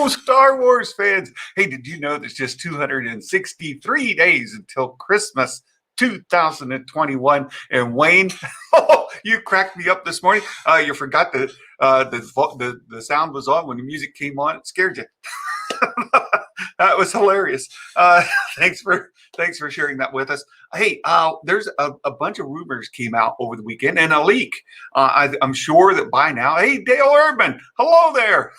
Hello, Star Wars fans. Hey, did you know there's just 263 days until Christmas 2021? And Wayne, you cracked me up this morning. You forgot that the sound was on when the music came on. It scared you. That was hilarious. Thanks for sharing that with us. Hey, there's a bunch of rumors came out over the weekend and a leak. I'm sure that by now, hey, Dale Urban, hello there.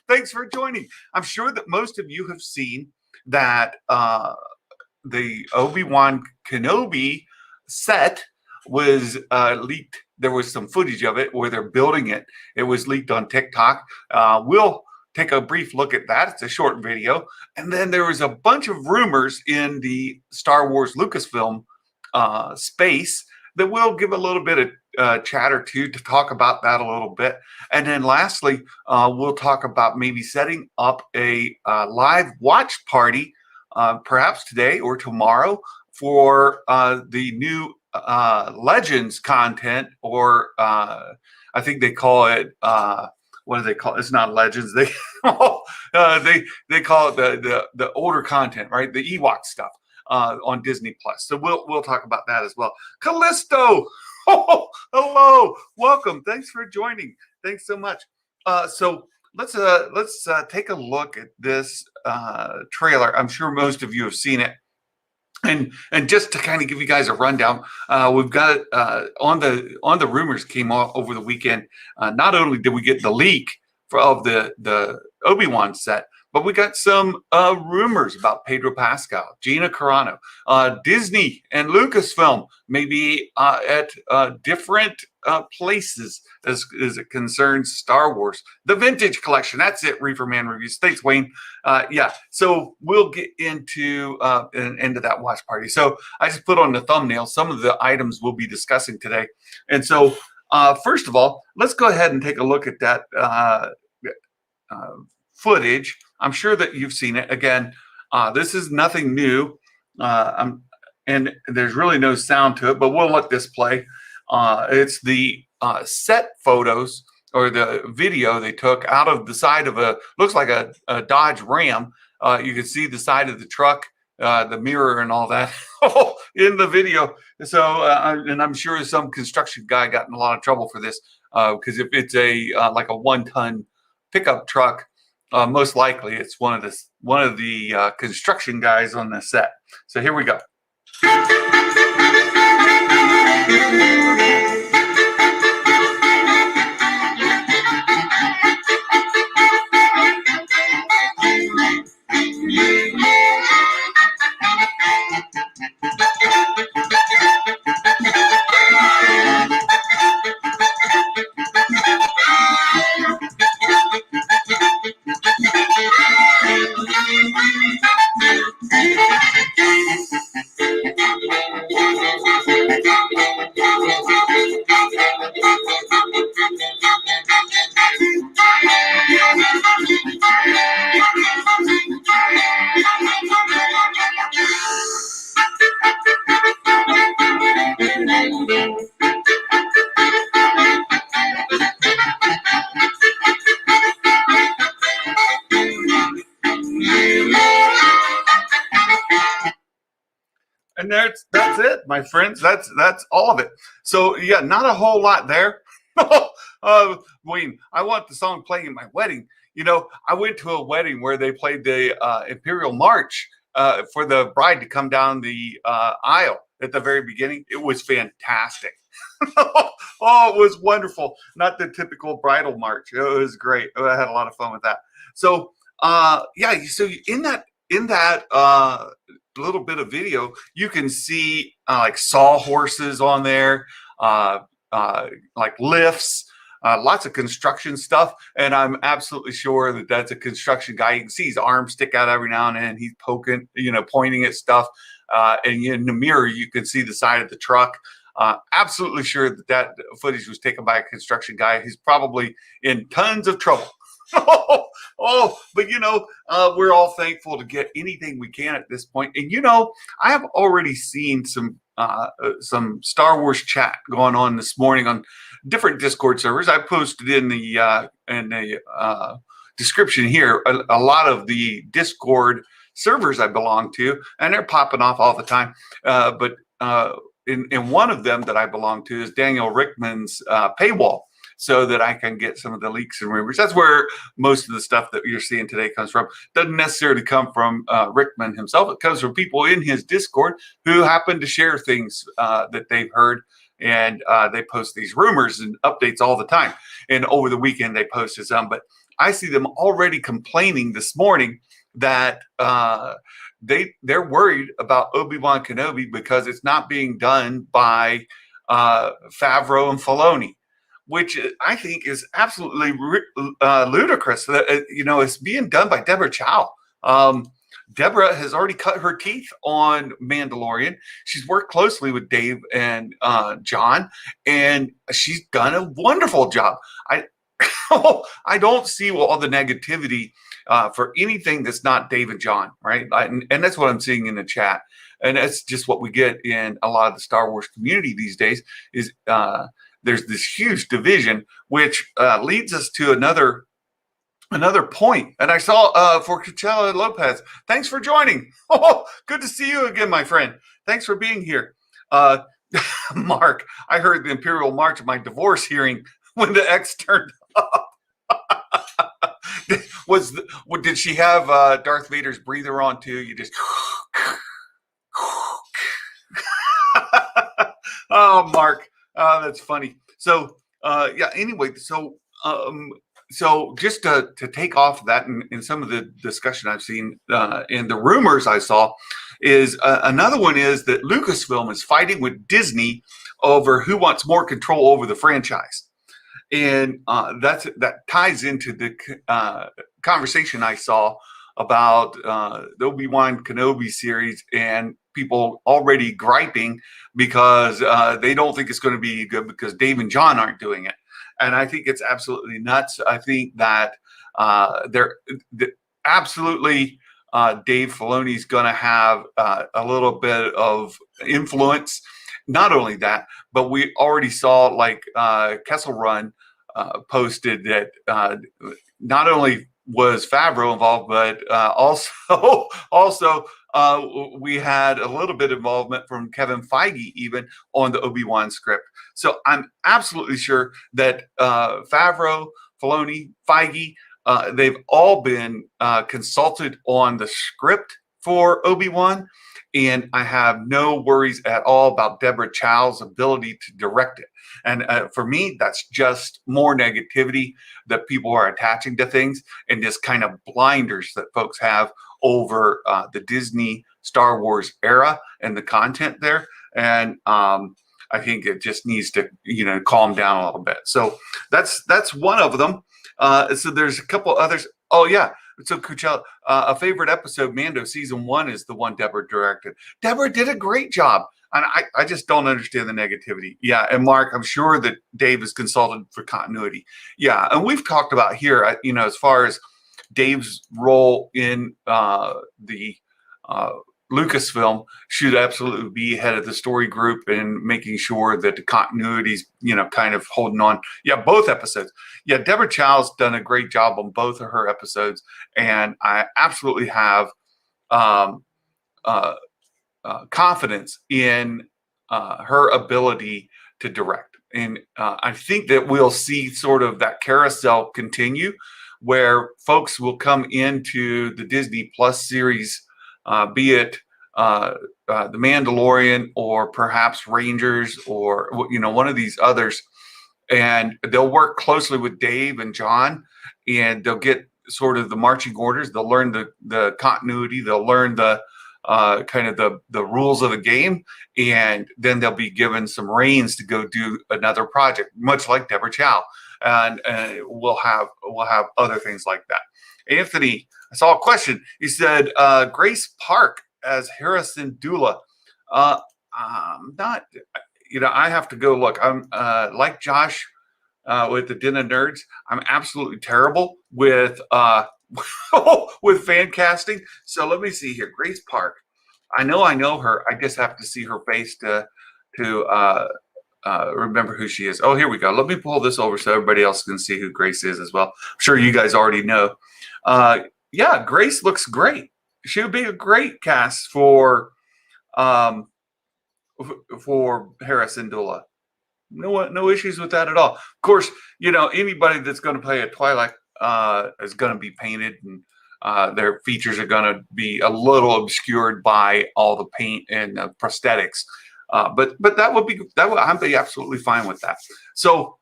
Thanks for joining. I'm sure that most of you have seen that the Obi-Wan Kenobi set was leaked. There was some footage of it where they're building it. It was leaked on TikTok. We'll take a brief look at that. It's a short video. And then there was a bunch of rumors in the Star Wars Lucasfilm space that we'll give a little bit of chat or two to talk about that a little bit. And then lastly, we'll talk about maybe setting up a live watch party, perhaps today or tomorrow, for the new Legends content, or I think they call it what do they call it? It's not Legends. They call it the older content, right? The Ewok stuff on Disney Plus. So we'll talk about that as well. Callisto, hello, welcome. Thanks for joining. Thanks so much. So let's take a look at this trailer. I'm sure most of you have seen it. And just to kind of give you guys a rundown, we've got on the rumors came off over the weekend. Not only did we get the leak of the Obi-Wan set, but we got some rumors about Pedro Pascal, Gina Carano, Disney and Lucasfilm maybe at different places as it concerns Star Wars. The Vintage Collection, that's it, Reefer Man Reviews. Thanks, Wayne. Yeah, so we'll get into that watch party. So I just put on the thumbnail some of the items we'll be discussing today. And so first of all, let's go ahead and take a look at that footage. I'm sure that you've seen it. Again, this is nothing new, and there's really no sound to it, but we'll let this play. It's the set photos or the video they took out of the side of looks like a Dodge Ram. You can see the side of the truck, the mirror and all that in the video. So, and I'm sure some construction guy got in a lot of trouble for this, because if it's like a 1-ton pickup truck, most likely it's one of the construction guys on the set. So here we go. And that's it, my friends. That's all of it. So yeah, not a whole lot there. Wayne, I want the song playing at my wedding. You know, I went to a wedding where they played the Imperial March for the bride to come down the aisle at the very beginning. It was fantastic. Oh, it was wonderful. Not the typical bridal march. It was great. I had a lot of fun with that. So yeah, so in that little bit of video, you can see like sawhorses on there, like lifts, lots of construction stuff. And I'm absolutely sure that that's a construction guy. You can see his arms stick out every now and then. He's poking, pointing at stuff. And in the mirror, you can see the side of the truck. Absolutely sure that footage was taken by a construction guy. He's probably in tons of trouble. But we're all thankful to get anything we can at this point. And I have already seen some Star Wars chat going on this morning on different Discord servers. I posted in the description here a lot of the Discord servers I belong to, and they're popping off all the time. But in one of them that I belong to is Daniel Rickman's paywall, so that I can get some of the leaks and rumors. That's where most of the stuff that you're seeing today comes from. Doesn't necessarily come from Rickman himself. It comes from people in his Discord who happen to share things that they've heard, and they post these rumors and updates all the time. And over the weekend, they posted some, but I see them already complaining this morning that they're worried about Obi-Wan Kenobi because it's not being done by Favreau and Filoni, which I think is absolutely ludicrous. That it's being done by Deborah Chow. Deborah has already cut her teeth on Mandalorian. She's worked closely with Dave and John, and she's done a wonderful job. I don't see all the negativity for anything that's not Dave and John, right? And that's what I'm seeing in the chat. And that's just what we get in a lot of the Star Wars community these days is there's this huge division, which leads us to another point. And I saw for Coachella Lopez, thanks for joining. Oh, good to see you again, my friend. Thanks for being here. Mark, I heard the Imperial March at my divorce hearing when the X turned up. Did she have Darth Vader's breather on too? You just oh, Mark, that's funny. So yeah. Anyway, so just to take off that and some of the discussion I've seen and the rumors I saw is another one is that Lucasfilm is fighting with Disney over who wants more control over the franchise. And that ties into the conversation I saw about the Obi-Wan Kenobi series and people already griping because they don't think it's going to be good because Dave and John aren't doing it. And I think it's absolutely nuts. I think that absolutely Dave Filoni's going to have a little bit of influence. Not only that, but we already saw like Kessel Run posted that not only was Favreau involved, but also we had a little bit of involvement from Kevin Feige even on the Obi-Wan script. So I'm absolutely sure that Favreau, Filoni, Feige, they've all been consulted on the script for Obi-Wan. And I have no worries at all about Deborah Chow's ability to direct it. And for me, that's just more negativity that people are attaching to things and just kind of blinders that folks have over the Disney Star Wars era and the content there. And I think it just needs to, calm down a little bit. So that's one of them. So there's a couple others. Oh, yeah. So, Coachella, a favorite episode, Mando season 1, is the one Deborah directed. Deborah did a great job. And I just don't understand the negativity. Yeah. And Mark, I'm sure that Dave is consulted for continuity. Yeah. And we've talked about here, as far as Dave's role in the Lucasfilm should absolutely be head of the story group and making sure that the continuity's, kind of holding on. Yeah, both episodes. Yeah, Deborah Chow's done a great job on both of her episodes, and I absolutely have confidence in her ability to direct. And I think that we'll see sort of that carousel continue where folks will come into the Disney Plus series, be it The Mandalorian or perhaps Rangers or, one of these others. And they'll work closely with Dave and John, and they'll get sort of the marching orders. They'll learn the continuity. They'll learn the kind of the rules of the game, and then they'll be given some reins to go do another project, much like Deborah Chow, and we'll have other things like that. Anthony, I saw a question. He said Grace Park as Harrison Dula. Not, I have to go look. I'm like Josh with the Den of Nerds. I'm absolutely terrible with with fan casting. So let me see here. Grace Park. I know her. I just have to see her face to remember who she is. Oh, here we go. Let me pull this over so everybody else can see who Grace is as well. I'm sure you guys already know. Yeah, Grace looks great. She would be a great cast for Hera Syndulla. No issues with that at all. Of course, anybody that's going to play a Twilight is going to be painted, and their features are going to be a little obscured by all the paint and prosthetics. But I'd be absolutely fine with that. So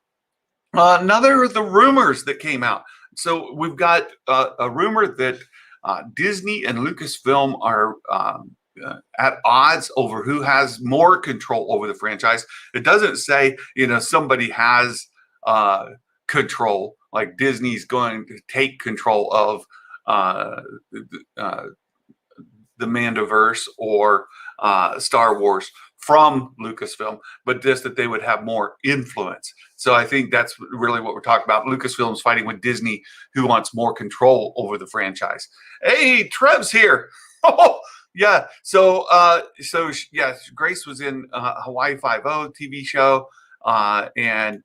another of the rumors that came out. So we've got a rumor that Disney and Lucasfilm are at odds over who has more control over the franchise. It doesn't say, somebody has control, like Disney's going to take control of the Mandoverse or Star Wars from Lucasfilm, but just that they would have more influence. So I think that's really what we're talking about. Lucasfilm's fighting with Disney, who wants more control over the franchise. Hey, Trev's here. Oh, yeah. So yes, Grace was in Hawaii Five-0 TV show and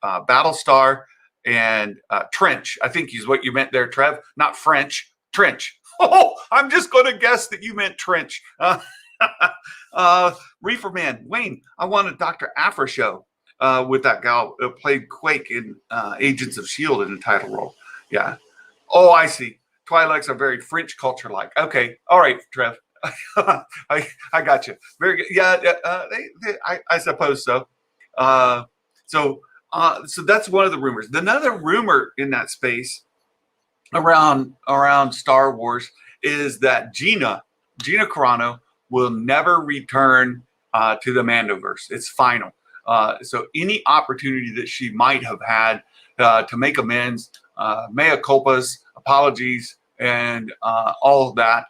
Battlestar and Trench. I think is what you meant there, Trev. Not French. Trench. Oh, I'm just going to guess that you meant Trench. Reefer Man, Wayne, I want a Dr. Aphra show with that gal who played Quake in Agents of S.H.I.E.L.D. in the title role. Yeah. Oh, I see. Twi'leks are very French culture-like. Okay. All right, Trev. I got you. Very good. Yeah, I suppose so. So that's one of the rumors. Another rumor in that space around Star Wars is that Gina Carano will never return to the Mandoverse. It's final. So any opportunity that she might have had to make amends, mea culpas, apologies, and all of that,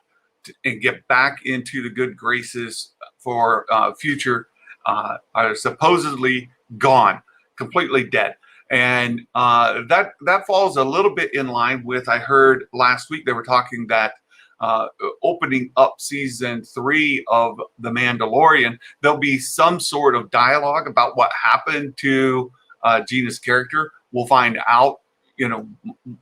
and get back into the good graces for future are supposedly gone, completely dead. And that falls a little bit in line with, I heard last week they were talking that opening up season 3 of The Mandalorian, there'll be some sort of dialogue about what happened to Gina's character. We'll find out,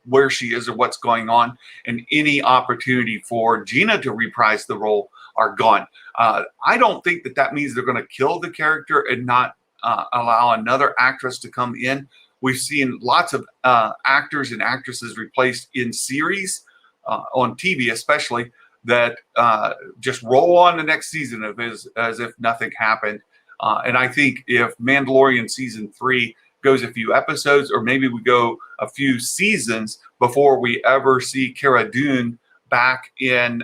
where she is or what's going on, and any opportunity for Gina to reprise the role are gone. I don't think that means they're going to kill the character and not allow another actress to come in. We've seen lots of actors and actresses replaced in series on TV, especially, that just roll on the next season as if nothing happened. And I think if Mandalorian season 3 goes a few episodes, or maybe we go a few seasons before we ever see Cara Dune back in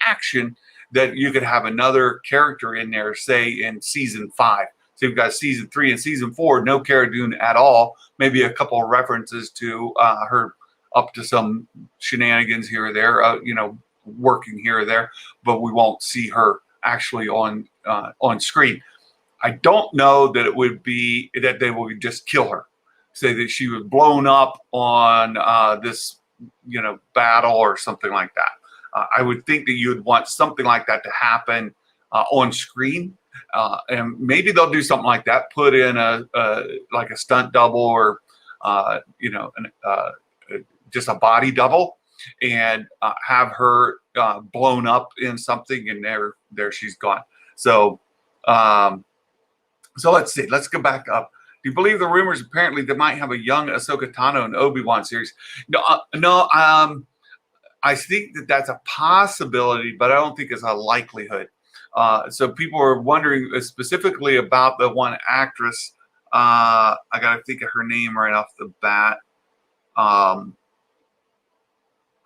action, that you could have another character in there, say in season 5. So you've got season 3 and season 4, no Cara Dune at all. Maybe a couple of references to her up to some shenanigans here or there, working here or there, but we won't see her actually on screen. I don't know that it would be that they will just kill her, say that she was blown up on this, battle or something like that. I would think that you would want something like that to happen on screen. And maybe they'll do something like that, put in like a stunt double or, just a body double, and have her blown up in something, and there she's gone. So let's see. Let's go back up. Do you believe the rumors apparently they might have a young Ahsoka Tano in Obi-Wan series? No. I think that's a possibility, but I don't think it's a likelihood. So people are wondering specifically about the one actress. I got to think of her name right off the bat.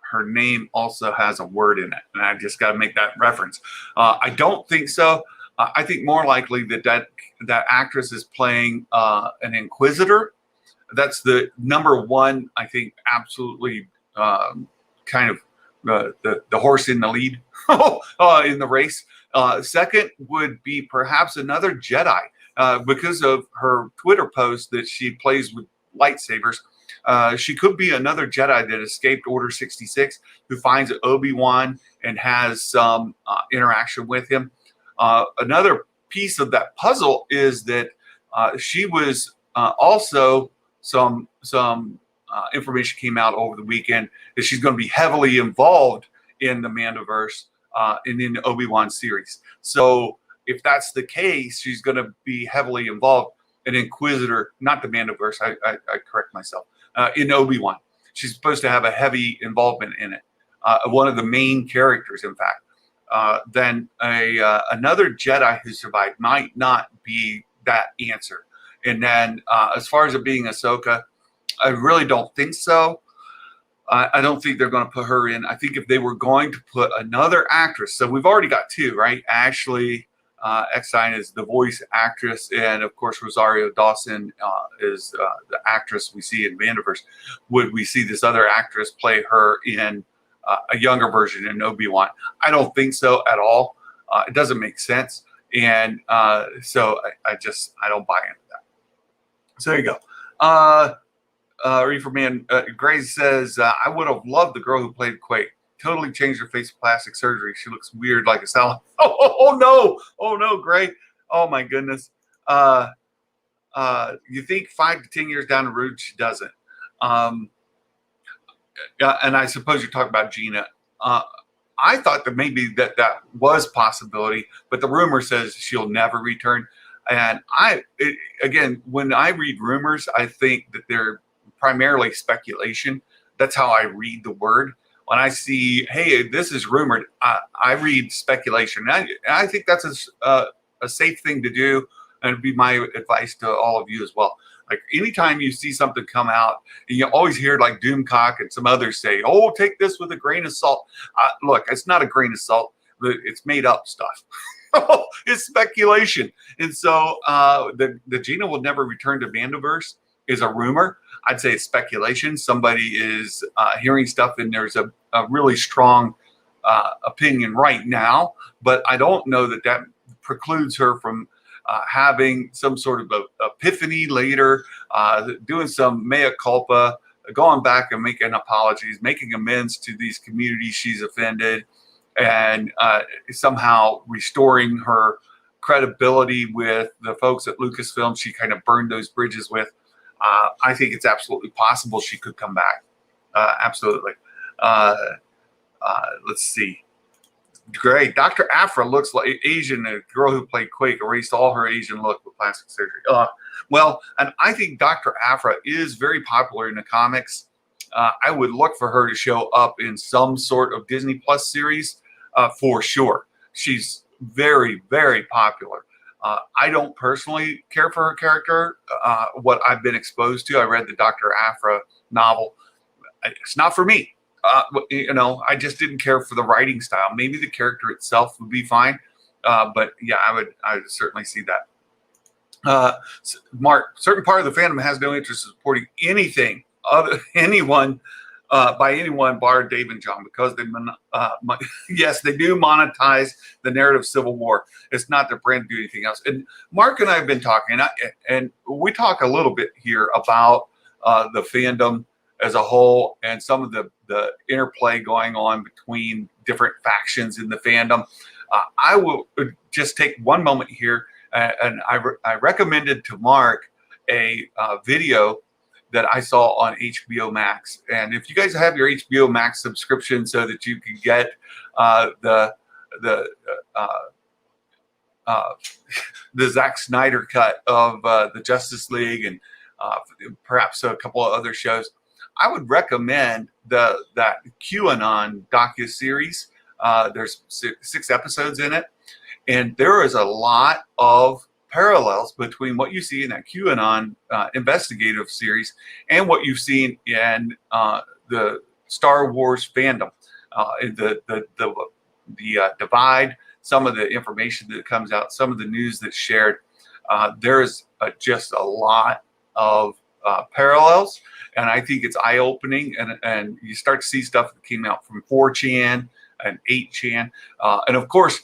Her name also has a word in it, and I just got to make that reference. I don't think so. I think more likely that actress is playing an Inquisitor. That's the number one, I think, absolutely kind of the horse in the lead in the race. Second would be perhaps another Jedi because of her Twitter post that she plays with lightsabers. She could be another Jedi that escaped Order 66, who finds Obi-Wan and has some interaction with him. Another piece of that puzzle is that She was also some information came out over the weekend that she's going to be heavily involved in the Mandoverse and in the Obi-Wan series. So if that's the case, she's going to be heavily involved in Inquisitor, not the Mandoverse. I correct myself. In Obi-Wan, she's supposed to have a heavy involvement in it. One of the main characters, in fact. Then another Jedi who survived might not be that answer. And then as far as it being Ahsoka, I really don't think so. I don't think they're going to put her in. I think if they were going to put another actress, so we've already got two, right? Ashley Eckstein is the voice actress, and of course Rosario Dawson is the actress we see in Mandoverse. Would we see this other actress play her in a younger version in Obi-Wan? I don't think so at all. It doesn't make sense, and so I don't buy into that. So there you go. Reefer Man Grace says, I would have loved the girl who played Quake. Totally changed her face with plastic surgery. She looks weird like a salad. Oh no. Oh no, Gray. Oh my goodness. You think 5 to 10 years down the road, she doesn't. Yeah, and I suppose you're talking about Gina. I thought that maybe that was possibility, but the rumor says she'll never return. And again, when I read rumors, I think that they're primarily speculation. That's how I read the word. When I see, hey, this is rumored, I read speculation. And I think that's a safe thing to do, and it'd be my advice to all of you as well. Like anytime you see something come out, and you always hear like Doomcock and some others say, oh, take this with a grain of salt. Look, it's not a grain of salt. It's made up stuff. It's speculation. And so the Gina will never return to Mandoverse is a rumor. I'd say it's speculation. Somebody is hearing stuff, and there's a really strong opinion right now, but I don't know that precludes her from having some sort of epiphany later, doing some mea culpa, going back and making apologies, making amends to these communities she's offended, and somehow restoring her credibility with the folks at Lucasfilm she kind of burned those bridges with. I think it's absolutely possible she could come back. Absolutely. Let's see. Great. Dr. Afra looks like Asian. The girl who played Quake erased all her Asian look with plastic surgery. Well, and I think Dr. Afra is very popular in the comics. I would look for her to show up in some sort of Disney Plus series for sure. She's very, very popular. I don't personally care for her character. What I've been exposed to, I read the Dr. Afra novel. It's not for me. I just didn't care for the writing style. Maybe the character itself would be fine. But yeah, I would certainly see that. Mark, certain part of the fandom has no interest in supporting anything anyone by anyone bar Dave and John, because they yes, they do monetize the narrative Civil War. It's not their brand to do anything else. And Mark and I have been talking, and we talk a little bit here about the fandom as a whole and some of the interplay going on between different factions in the fandom. I will just take one moment here, and I recommended to Mark a video that I saw on HBO Max. And if you guys have your HBO Max subscription so that you can get the Zack Snyder cut of the Justice League and perhaps a couple of other shows, I would recommend that QAnon docuseries. There's 6 episodes in it, and there is a lot of parallels between what you see in that QAnon investigative series and what you've seen in the Star Wars fandom. The divide, some of the information that comes out, some of the news that's shared. There is just a lot of parallels, and I think it's eye-opening, and you start to see stuff that came out from 4chan and 8chan, and of course,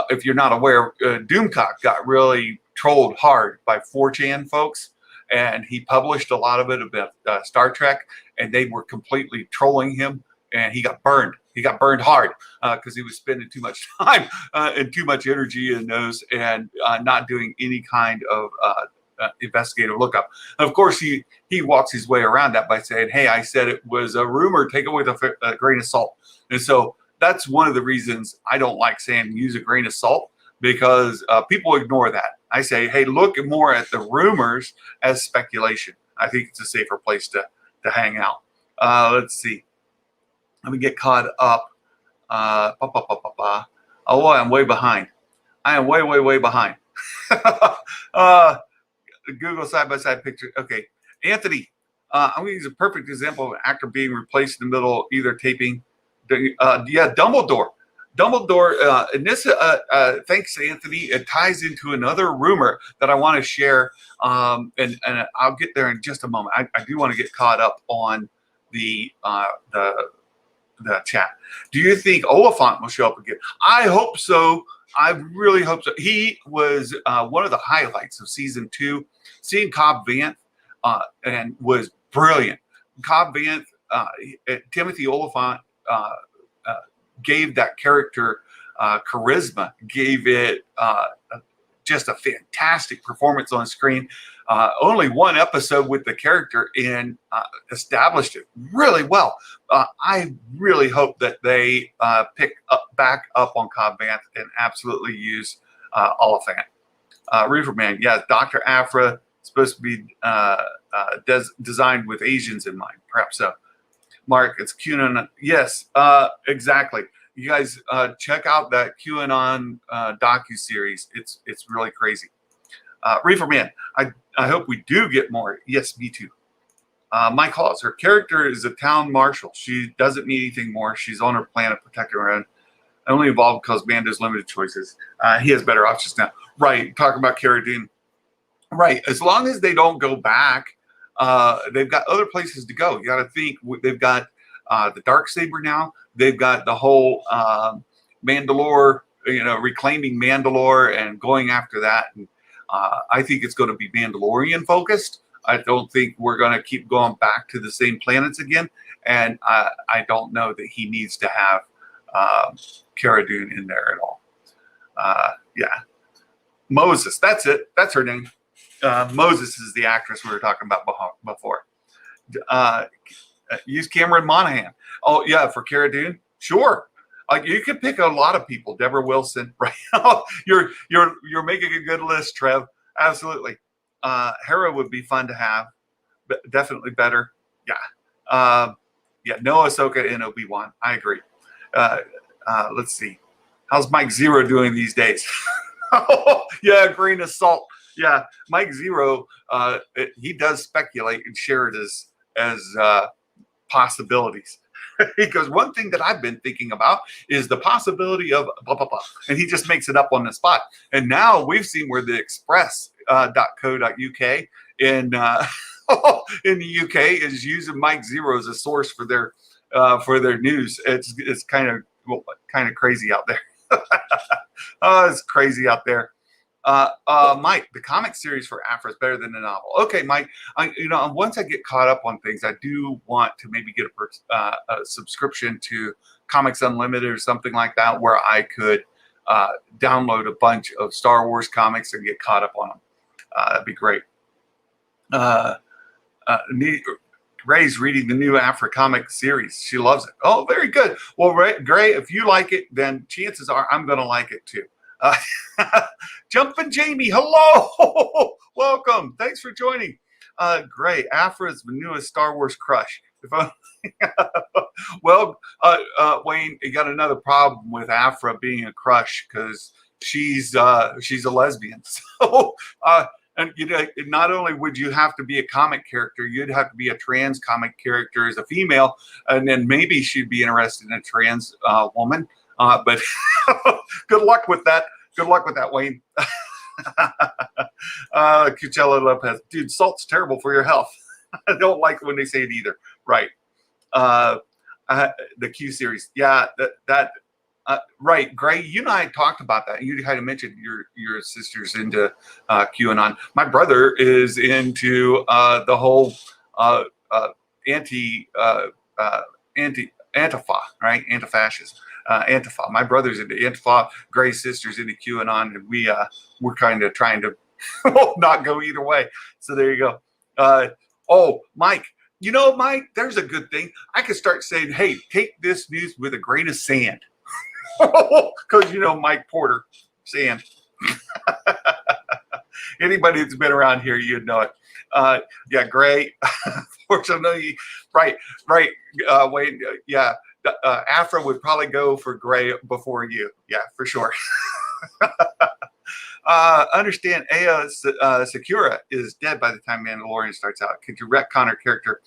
if you're not aware, Doomcock got really trolled hard by 4chan folks, and he published a lot of it about Star Trek, and they were completely trolling him, and he got burned. He got burned hard because he was spending too much time and too much energy in those, and not doing any kind of investigative lookup. Of course, he walks his way around that by saying, "Hey, I said it was a rumor. Take it with a grain of salt." And so that's one of the reasons I don't like saying use a grain of salt, because people ignore that. I say, hey, look more at the rumors as speculation. I think it's a safer place to hang out. Let's see. Let me get caught up. Oh, I'm way behind. I am way behind. Google side-by-side picture. Okay. Anthony, I'm going to use a perfect example of an actor being replaced in the middle, either taping. Dumbledore. And this, thanks to Anthony, it ties into another rumor that I want to share, and I'll get there in just a moment. I do want to get caught up on the chat. Do you think Oliphant will show up again? I hope so. I really hope so. He was one of the highlights of season 2. Seeing Cobb Vanth and was brilliant. Cobb Vanth, Timothy Oliphant gave that character charisma, gave it just a fantastic performance on screen. Only one episode with the character and established it really well. I really hope that they pick back up on Cobb Vanth and absolutely use Oliphant. Reeferman, yeah, Dr. Aphra supposed to be designed with Asians in mind. Perhaps so. Mark, it's QAnon. Yes, exactly. You guys check out that QAnon docu-series. It's really crazy. Reeferman, I hope we do get more. Yes, me too. Mike Halls, her character is a town marshal. She doesn't need anything more. She's on her planet protecting her own. Only evolved because Mando's limited choices. He has better options now. Right, talking about Cara Dune. Right, as long as they don't go back, they've got other places to go. You got to think, they've got the Darksaber now. They've got the whole Mandalore, reclaiming Mandalore and going after that. And I think it's going to be Mandalorian focused. I don't think we're going to keep going back to the same planets again. And I don't know that he needs to have Cara Dune in there at all. Yeah. Moses, that's it. That's her name. Moses is the actress we were talking about before. Use Cameron Monaghan. Oh, yeah, for Cara Dune? Sure. You could pick a lot of people. Deborah Wilson, right? You're making a good list, Trev. Absolutely. Hera would be fun to have. But definitely better. Yeah. No Ahsoka and Obi-Wan. I agree. Let's see. How's Mike Zero doing these days? Yeah, grain of salt. Yeah, Mike Zero, he does speculate and share it as possibilities. He goes, one thing that I've been thinking about is the possibility of blah, blah, blah. And he just makes it up on the spot. And now we've seen where the express.co.uk in the UK is using Mike Zero as a source for their news. It's kind of crazy out there. It's crazy out there. Mike, the comic series for Aphra is better than the novel. Okay, Mike. Once I get caught up on things, I do want to maybe get a subscription to Comics Unlimited or something like that, where I could download a bunch of Star Wars comics and get caught up on them. That'd be great. Ray's reading the new Aphra comic series. She loves it. Oh, very good. Well, Gray, if you like it, then chances are I'm going to like it too. Jumpin' Jamie, hello. Welcome. Thanks for joining. Gray, Aphra is the newest Star Wars crush. Well, Wayne, you got another problem with Aphra being a crush because she's a lesbian. So, and not only would you have to be a comic character, you'd have to be a trans comic character as a female, and then maybe she'd be interested in a trans woman. But good luck with that. Good luck with that, Wayne. Cucella Lopez, dude, salt's terrible for your health. I don't like when they say it either. Right. The Q series, yeah, that. Right, Gray, you and I talked about that. You kind of mentioned your sister's into QAnon. My brother is into the whole Antifa, right? Anti-fascist, Antifa. My brother's into Antifa. Gray's sister's into QAnon, and we're kind of trying to will not go either way. So there you go. Mike, Mike, there's a good thing. I could start saying, hey, take this news with a grain of sand. Because, Mike Porter, sand. Anybody that's been around here, you'd know it. Yeah, Gray. Fortunately, right. Wait, yeah. Afra would probably go for Gray before you. Yeah, for sure. Understand Aya Sakura is dead by the time Mandalorian starts out. Could you retcon her character?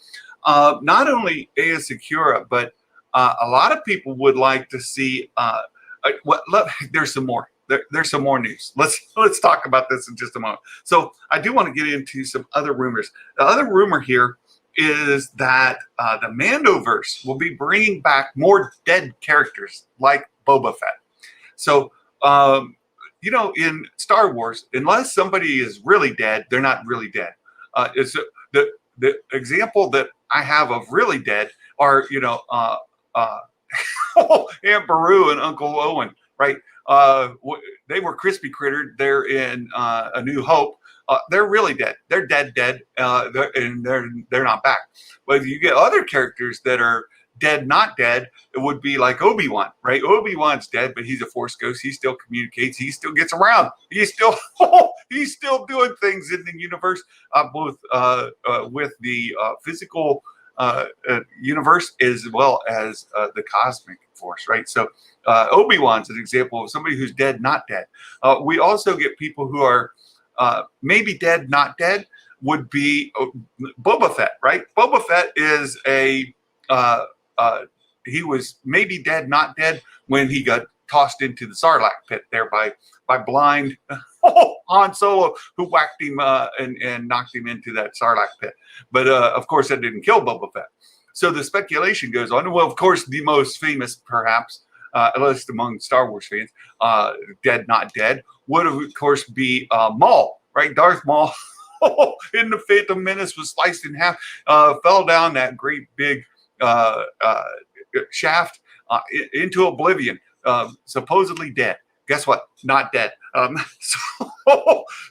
Not only Aya Sakura, but a lot of people would like to see. There's some more. There's some more news. Let's talk about this in just a moment. So I do want to get into some other rumors. The other rumor here is that the Mandoverse will be bringing back more dead characters like Boba Fett. So, in Star Wars, unless somebody is really dead, they're not really dead. It's the example that I have of really dead are, Aunt Beru and Uncle Owen, right? They were crispy crittered. They're in A New Hope. They're really dead. They're dead, and they're not back. But if you get other characters that are dead, not dead, it would be like Obi-Wan, right? Obi-Wan's dead, but he's a Force ghost. He still communicates. He still gets around. He's still doing things in the universe, both with the physical universe as well as the cosmic force, right? So Obi-Wan's an example of somebody who's dead, not dead. We also get people who are maybe dead, not dead, would be Boba Fett, right? Boba Fett is he was maybe dead, not dead when he got tossed into the Sarlacc pit there by blind Han Solo, who whacked him and knocked him into that Sarlacc pit. But of course, that didn't kill Boba Fett. So the speculation goes on. Well, of course, the most famous, perhaps, at least among Star Wars fans, dead, not dead, would of course be Maul, right? Darth Maul in the Phantom Menace was sliced in half, fell down that great big shaft into oblivion, supposedly dead. Guess what? Not dead.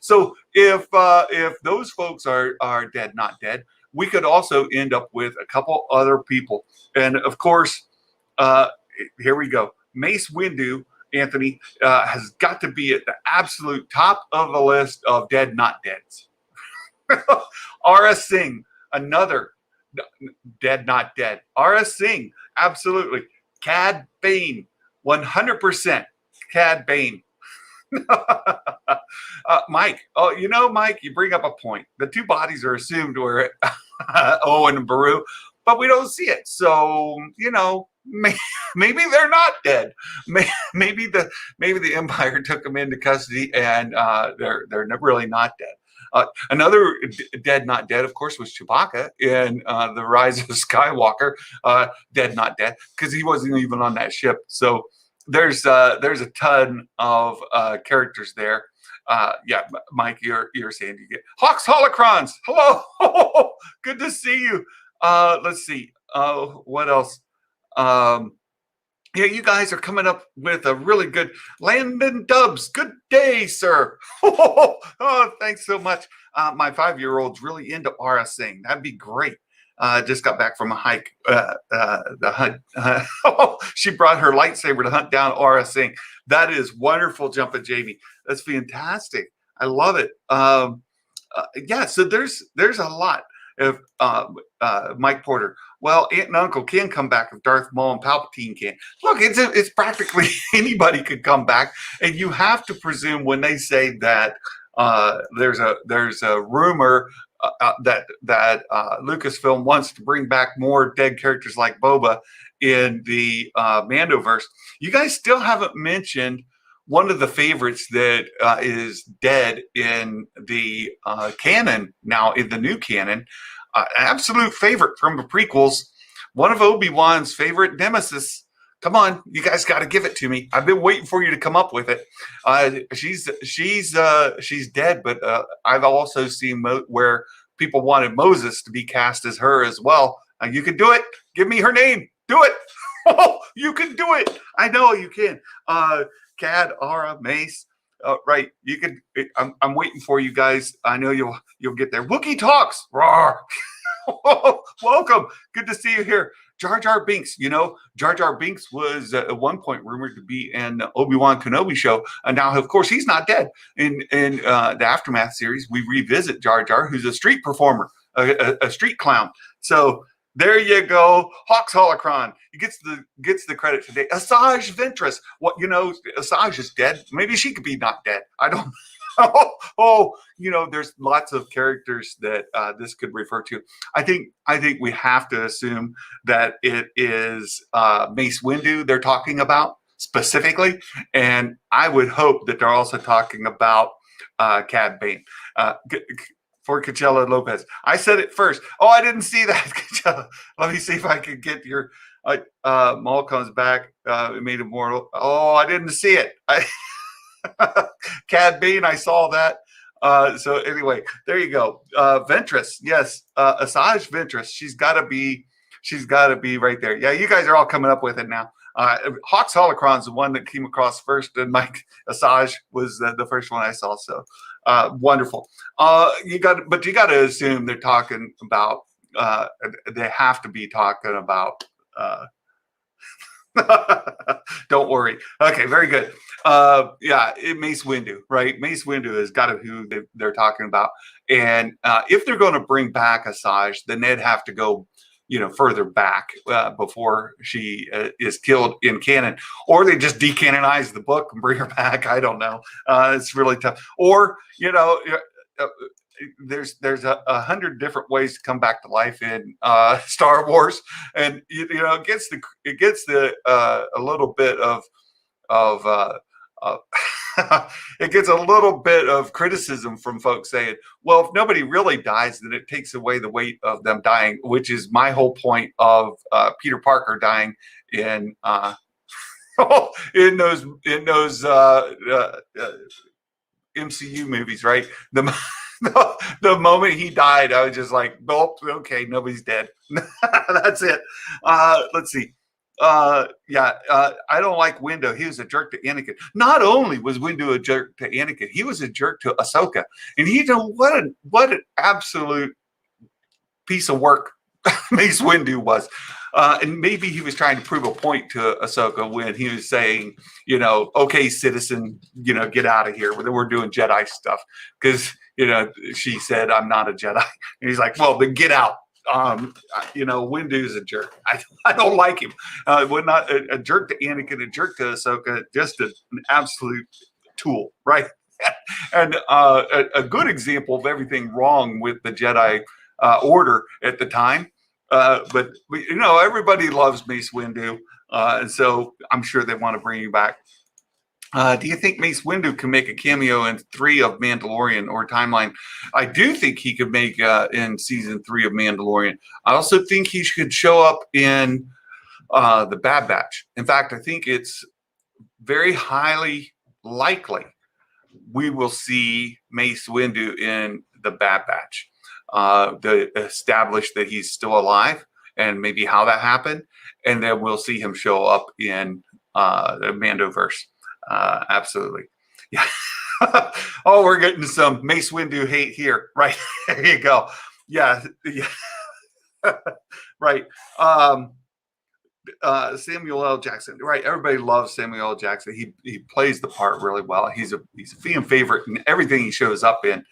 So if those folks are dead, not dead, we could also end up with a couple other people. And of course, here we go. Mace Windu, Anthony, has got to be at the absolute top of the list of dead, not deads. Ara Singh, another dead, not dead. Ara Singh, absolutely. Cad Bane, 100%. Cad Bane. Mike, Mike, you bring up a point. The two bodies are assumed were Owen and Beru, but we don't see it. So, maybe they're not dead. Maybe the Empire took them into custody and they're really not dead. Another dead, not dead, of course, was Chewbacca in The Rise of Skywalker. Dead, not dead, because he wasn't even on that ship. So there's a ton of characters there. Yeah, Mike, you're saying you get Hawks Holocrons. Hello, good to see you. Let's see. What else? Yeah, you guys are coming up with a really good Landon Dubs. Good day, sir. Oh, thanks so much. My 5-year-old's really into Ara Singh. That'd be great. Just got back from a hike. The hunt. She brought her lightsaber to hunt down Ara Singh. That is wonderful, Jumpin' Jamie. That's fantastic. I love it. Yeah, so there's a lot of Mike Porter. Well, Aunt and Uncle can come back if Darth Maul and Palpatine can. Look, it's practically anybody could come back, and you have to presume when they say that there's a rumor that Lucasfilm wants to bring back more dead characters like Boba in the Mandoverse. You guys still haven't mentioned one of the favorites that is dead in the canon now, in the new canon. Absolute favorite from the prequels. One of Obi-Wan's favorite nemesis. Come on, you guys got to give it to me. I've been waiting for you to come up with it. She's dead, but I've also seen where people wanted Moses to be cast as her as well. You can do it. Give me her name. Do it. Oh, you can do it. I know you can. Cad, Ara, Mace. Right. You could. I'm waiting for you guys. I know you'll get there. Wookiee talks. Roar. Welcome. Good to see you here. Jar Jar Binks. Jar Jar Binks was at one point rumored to be in the Obi-Wan Kenobi show. And now, of course, he's not dead. In the Aftermath series, we revisit Jar Jar, who's a street performer, a street clown. So there you go. Hawks Holocron. He gets the credit today. Asajj Ventress. Asajj is dead. Maybe she could be not dead. I don't there's lots of characters that this could refer to. I think we have to assume that it is Mace Windu they're talking about specifically, and I would hope that they're also talking about Cad Bane. For Coachella Lopez. I said it first. Oh, I didn't see that, Coachella. Let me see if I can get your Maul comes back, made immortal. Oh, I didn't see it. Cad Bane, I saw that. So anyway, there you go. Ventress, yes. Asajj Ventress. She's gotta be right there. Yeah, you guys are all coming up with it now. Hawks Holocron's the one that came across first, and Mike Asajj was the first one I saw. So wonderful. You got to assume they're talking about. They have to be talking about. Don't worry. Okay, very good. Mace Windu, right? Mace Windu has got to who they're talking about, and if they're going to bring back Asajj, then they'd have to go further back before she is killed in canon, or they just decanonize the book and bring her back. I don't know. It's really tough. Or there's 100 different ways to come back to life in Star Wars, and it gets a little bit of it gets a little bit of criticism from folks saying, well, if nobody really dies, then it takes away the weight of them dying, which is my whole point of Peter Parker dying in in those MCU movies, right? The moment he died, I was just like, oh, okay, nobody's dead. That's it. Let's see. I don't like Windu. He was a jerk to Anakin. Not only was Windu a jerk to Anakin, he was a jerk to Ahsoka. And what an absolute piece of work Mace Windu was. And maybe he was trying to prove a point to Ahsoka when he was saying, okay, citizen, get out of here. We're doing Jedi stuff. Because, she said, I'm not a Jedi. And he's like, well, then get out. Windu's a jerk. I don't like him. Not a jerk to Anakin, a jerk to Ahsoka, just an absolute tool, right? And a good example of everything wrong with the Jedi Order at the time. But everybody loves Mace Windu, and so I'm sure they want to bring you back. Do you think Mace Windu can make a cameo in 3 of Mandalorian or Timeline? I do think he could make in season 3 of Mandalorian. I also think he should show up in the Bad Batch. In fact, I think it's very highly likely we will see Mace Windu in the Bad Batch. To establish that he's still alive and maybe how that happened, and then we'll see him show up in the Mandoverse. Absolutely. Yeah. Oh, we're getting some Mace Windu hate here. Right. There you go. Yeah. Right. Samuel L. Jackson. Right. Everybody loves Samuel L. Jackson. He plays the part really well. He's a fan favorite in everything he shows up in.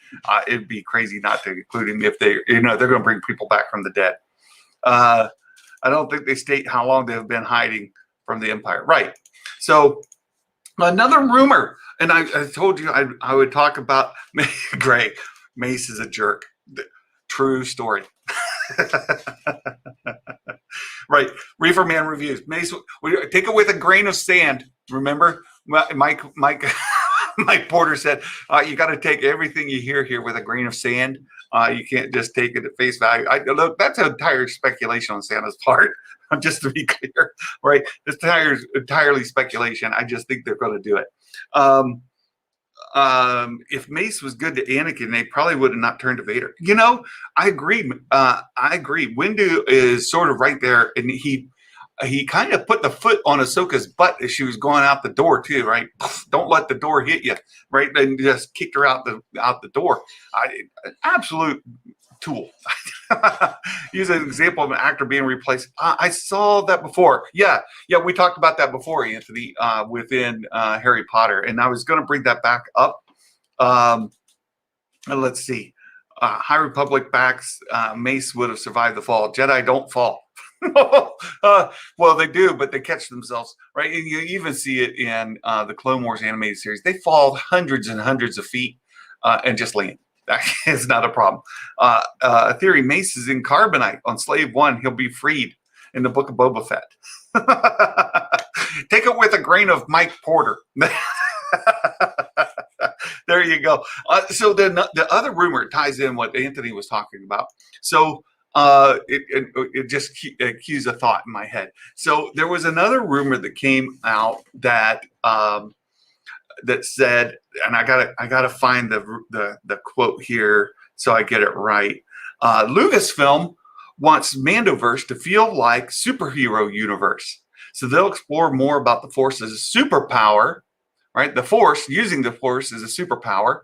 It'd be crazy not to include him if they're going to bring people back from the dead. I don't think they state how long they have been hiding from the Empire. Right. So another rumor, and I told you I would talk about Gray. Mace is a jerk. True story. Right. Reefer Man reviews. Mace, take it with a grain of sand. Remember, Mike Porter said, you got to take everything you hear here with a grain of sand. You can't just take it at face value. Look, that's entire speculation on Santa's part. Just to be clear, right? It's entirely speculation. I just think they're going to do it. If Mace was good to Anakin, they probably would have not turned to Vader. I agree. Windu is sort of right there, and he kind of put the foot on Ahsoka's butt as she was going out the door too, right? Don't let the door hit you, right? And just kicked her out the door. Absolute tool. Use an example of an actor being replaced. I saw that before. Yeah, we talked about that before, Anthony, within Harry Potter, and I was going to bring that back up. Let's see. High Republic backs Mace would have survived the fall. Jedi don't fall. Well, they do, but they catch themselves, right? And you even see it in the Clone Wars animated series. They fall hundreds and hundreds of feet and just land. That is not a problem. A theory: Mace is in carbonite on Slave One. He'll be freed in the Book of Boba Fett. Take it with a grain of Mike Porter. There you go. So the other rumor ties in what Anthony was talking about. So it just cues a thought in my head. So there was another rumor that came out that that said, and I gotta find the quote here so I get it right. Lucasfilm wants Mandoverse to feel like superhero universe, so they'll explore more about the Force as a superpower. Right, the Force, using the Force as a superpower,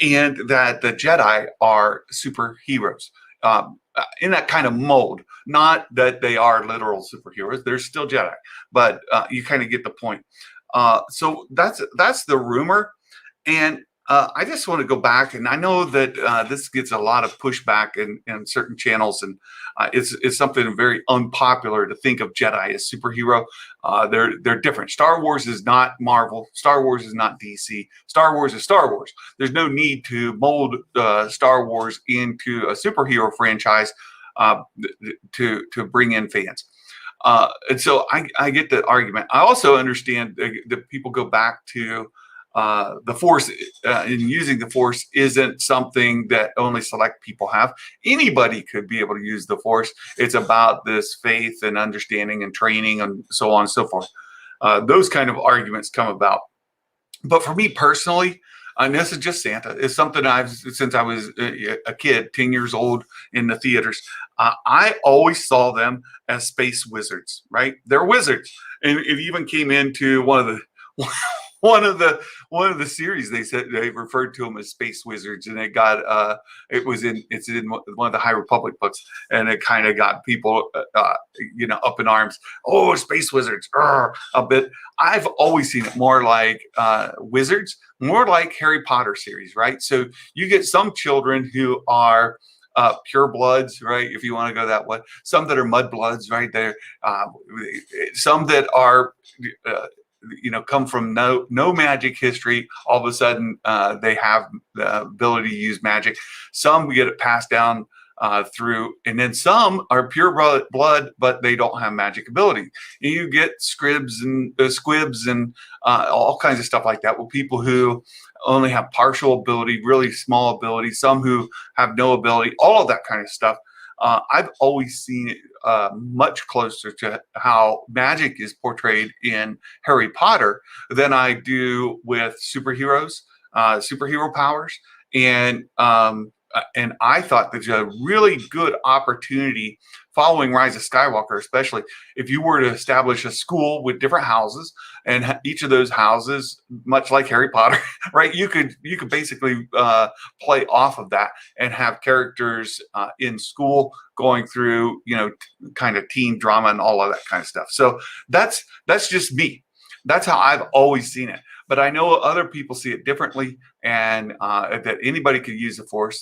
and that the Jedi are superheroes in that kind of mold. Not that they are literal superheroes; they're still Jedi, but you kind of get the point. So that's the rumor, and I just want to go back, and I know that this gets a lot of pushback in certain channels, and it's something very unpopular to think of Jedi as superhero. They're different. Star Wars is not Marvel. Star Wars is not DC. Star Wars is Star Wars. There's no need to mold Star Wars into a superhero franchise to bring in fans. And so I get the argument. I also understand that people go back to the Force, and using the Force isn't something that only select people have. Anybody could be able to use the Force. It's about this faith and understanding and training and so on and so forth. Those kind of arguments come about. But for me personally, and this is just Santa, it's something since I was a kid, 10 years old in the theaters, I always saw them as space wizards, right? They're wizards. And it even came into one of the series. They said they referred to them as space wizards, and it's in one of the High Republic books, and it kind of got people up in arms. Oh, space wizards, a bit. I've always seen it more like wizards, more like Harry Potter series, right? So you get some children who are pure bloods, right? If you want to go that way, some that are mud bloods, right? There, some that are come from no magic history. All of a sudden, they have the ability to use magic. Some we get it passed down through, and then some are pure blood, but they don't have magic ability. And you get squibs and all kinds of stuff like that with people who only have partial ability, really small ability, some who have no ability, all of that kind of stuff. I've always seen it much closer to how magic is portrayed in Harry Potter than I do with superheroes, superhero powers. And I thought there's a really good opportunity following Rise of Skywalker, especially if you were to establish a school with different houses, and each of those houses, much like Harry Potter, right? You could basically play off of that and have characters in school going through, kind of teen drama and all of that kind of stuff. So that's just me. That's how I've always seen it. But I know other people see it differently, and that anybody could use the Force.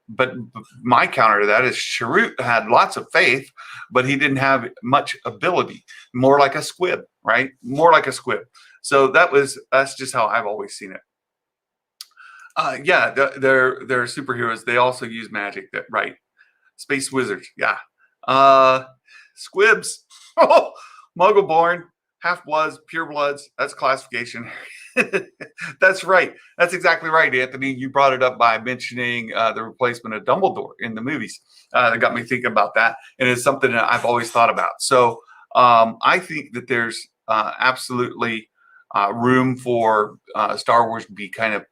But my counter to that is Sharut had lots of faith, but he didn't have much ability. More like a squib, right? More like a squib. So that's just how I've always seen it. They're superheroes. They also use magic. That right? Space wizards. Yeah. Squibs. Muggle born. Half-bloods, pure bloods, that's classification. That's right. That's exactly right, Anthony. You brought it up by mentioning the replacement of Dumbledore in the movies. That got me thinking about that. And it's something that I've always thought about. So I think that there's absolutely room for Star Wars to be kind of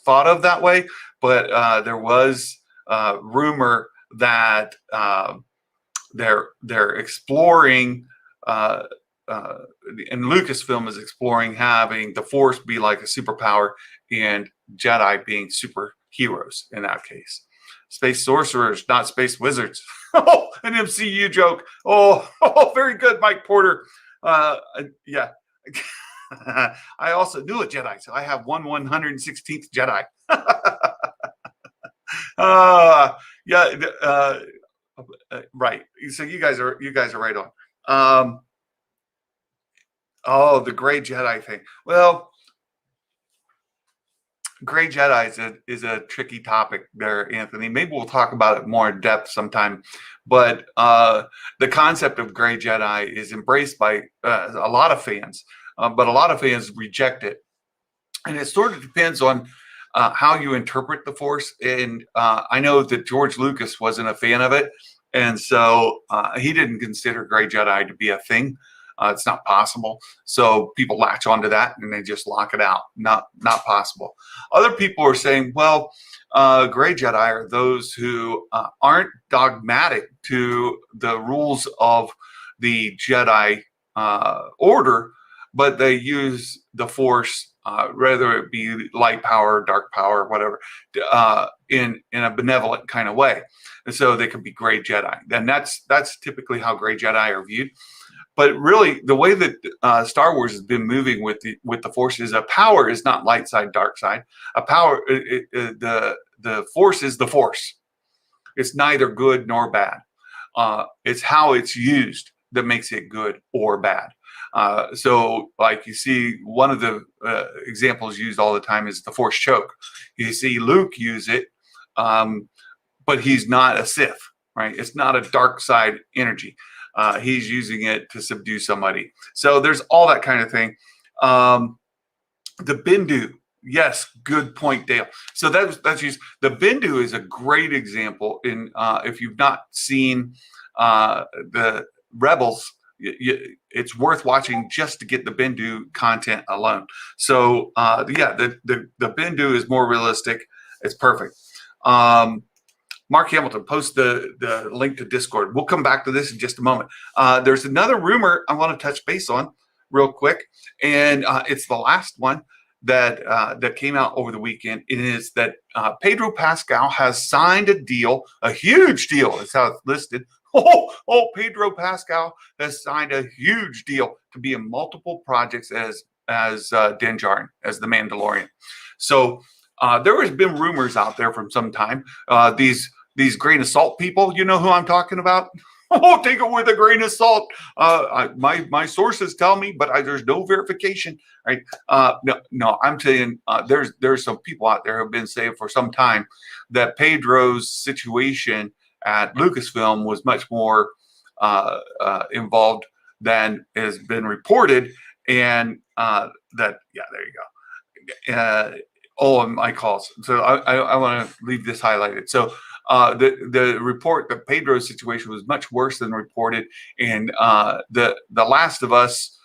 thought of that way. But there was rumor that they're exploring, and Lucasfilm is exploring having the Force be like a superpower and Jedi being superheroes in that case. Space sorcerers, not space wizards. Oh, an MCU joke. Oh, very good, Mike Porter. Yeah. I also knew a Jedi, so I have 1/116th Jedi. Yeah, right. So you guys are right on. Oh, the gray Jedi thing. Well, gray Jedi is a tricky topic there, Anthony. Maybe we'll talk about it more in depth sometime. But the concept of gray Jedi is embraced by a lot of fans, but a lot of fans reject it. And it sort of depends on how you interpret the Force. And I know that George Lucas wasn't a fan of it. And so he didn't consider gray Jedi to be a thing. It's not possible. So people latch onto that and they just lock it out. Not possible. Other people are saying, well, gray Jedi are those who aren't dogmatic to the rules of the Jedi order, but they use the Force, whether it be light power, dark power, whatever, in a benevolent kind of way. And so they could be gray Jedi. And that's typically how gray Jedi are viewed. But really, the way that Star Wars has been moving with the Force is a power is not light side, dark side. A power, the Force is the Force. It's neither good nor bad. It's how it's used that makes it good or bad. So, like you see, one of the examples used all the time is the Force choke. You see Luke use it, but he's not a Sith, right? It's not a dark side energy. He's using it to subdue somebody. So there's all that kind of thing. The Bendu, yes, good point, Dale. So that's used. The Bendu is a great example. In if you've not seen the Rebels, it's worth watching just to get the Bendu content alone. So yeah, the Bendu is more realistic. It's perfect. Mark Hamilton, post the link to Discord. We'll come back to this in just a moment. There's another rumor I want to touch base on real quick, and it's the last one that came out over the weekend. It is that Pedro Pascal has signed a deal, a huge deal. That's how it's listed. Pedro Pascal has signed a huge deal to be in multiple projects as Din Djarin, as the Mandalorian. So there has been rumors out there from some time. These grain of salt people, you know who I'm talking about? Take it with a grain of salt. My sources tell me, but there's no verification, right? No, I'm saying there's some people out there who have been saying for some time that Pedro's situation at Lucasfilm was much more involved than has been reported, and that there you go. And my calls. So I want to leave this highlighted. So the report that Pedro's situation was much worse than reported, and the Last of Us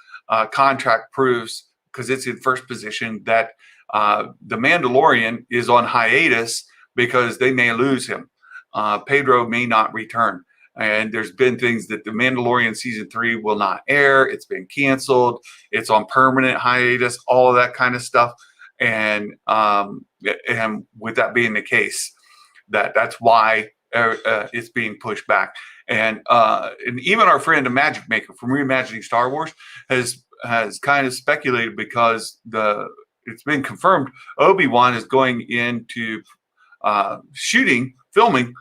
contract proves, because it's in first position, that the Mandalorian is on hiatus because they may lose him. Pedro may not return. And there's been things that the Mandalorian season 3 will not air. It's been canceled. It's on permanent hiatus, all of that kind of stuff. And with that being the case, that's why it's being pushed back. And even our friend, the Magic Maker from Reimagining Star Wars, has kind of speculated, because it's been confirmed Obi-Wan is going into filming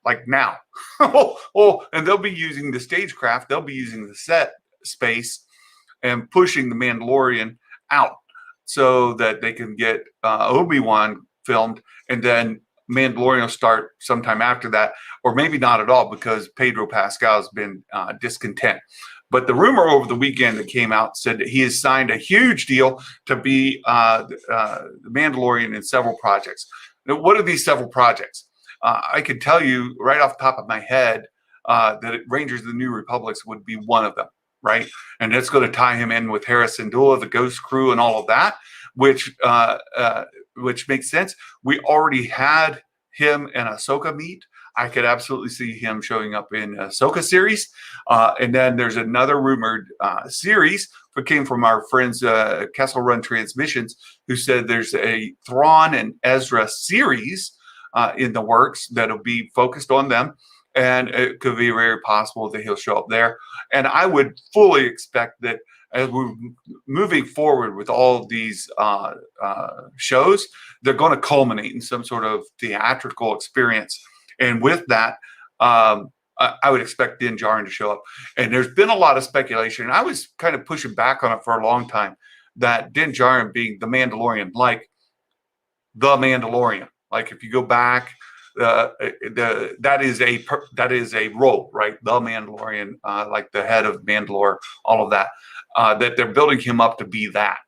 like now. And they'll be using the stagecraft, they'll be using the set space and pushing the Mandalorian out so that they can get Obi-Wan filmed, and then Mandalorian will start sometime after that, or maybe not at all, because Pedro Pascal has been discontent. But the rumor over the weekend that came out said that he has signed a huge deal to be the Mandalorian in several projects. Now, what are these several projects? I could tell you right off the top of my head that Rangers of the New Republics would be one of them, right? And it's going to tie him in with Harrison Dula, the Ghost Crew, and all of that, which makes sense. We already had him and Ahsoka meet. I could absolutely see him showing up in Ahsoka series. And then there's another rumored series that came from our friends Castle Run Transmissions, who said there's a Thrawn and Ezra series in the works that'll be focused on them. And it could be very possible that he'll show up there. And I would fully expect that as we're moving forward with all of these shows, they're going to culminate in some sort of theatrical experience. And with that, I would expect Din Djarin to show up. And there's been a lot of speculation, and I was kind of pushing back on it for a long time, that Din Djarin being the Mandalorian, like the Mandalorian. Like if you go back, that is a role, right? The Mandalorian, like the head of Mandalore, all of that. That they're building him up to be that.